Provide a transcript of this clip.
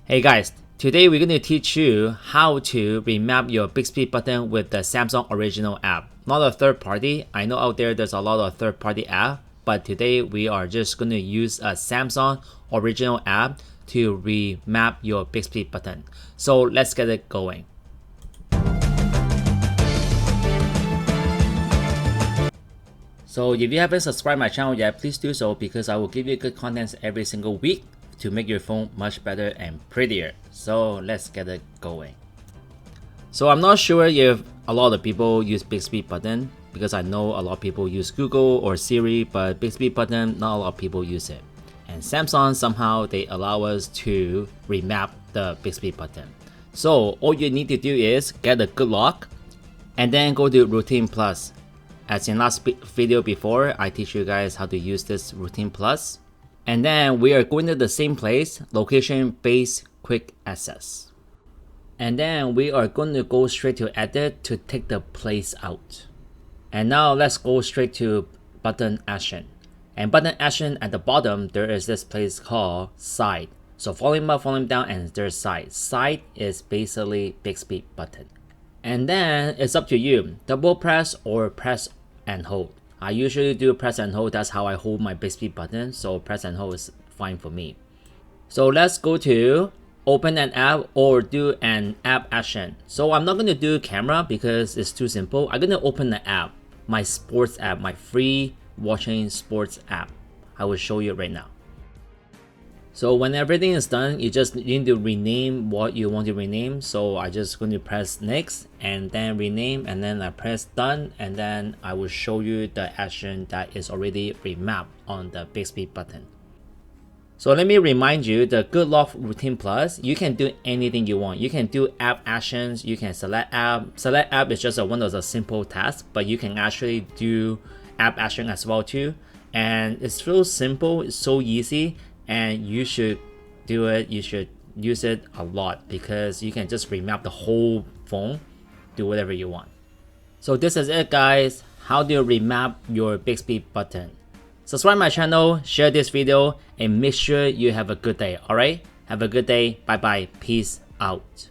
Hey guys, today we're going to teach you how to remap your Bixby button with the Samsung original app. Not a third party. I know out there's a lot of third party app, but today we are just going to use a Samsung original app to remap your Bixby button. So let's get it going. So if you haven't subscribed my channel yet, please do so because I will give you good content every single week to make your phone much better and prettier. So let's get it going. So I'm not sure if a lot of people use Bixby button because I know a lot of people use Google or Siri, but Bixby button, not a lot of people use it. And Samsung, somehow they allow us to remap the Bixby button. So all you need to do is get a good lock and then go to Routine Plus. As in last video before, I teach you guys how to use this Routine Plus. And then we are going to the same place, location based quick access. And then we are going to go straight to edit to take the place out. And now let's go straight to button action. And button action at the bottom, there is this place called side. So volume up, volume down, and there's side. Side is basically Bixby button. And then it's up to you, double press or press and hold. I usually do press and hold, that's how I hold my Bixby button, so press and hold is fine for me. So let's go to open an app or do an app action. So I'm not going to do camera because it's too simple. I'm going to open the app, my sports app, my free watching sports app. I will show you right now. So when everything is done, you just need to rename what you want to rename. So I just going to press next and then rename, and then I press done, and then I will show you the action that is already remapped on the Bixby button. So let me remind you, the Good Lock Routine Plus, you can do anything you want. You can do app actions, you can select app. Select app is just one of the simple tasks, but you can actually do app action as well too. And it's so simple, it's so easy. And you should do it, you should use it a lot because you can just remap the whole phone, do whatever you want. So this is it guys, how do you remap your Bixby button. Subscribe my channel, share this video, and make sure you have a good day, alright? Have a good day, bye bye, peace out.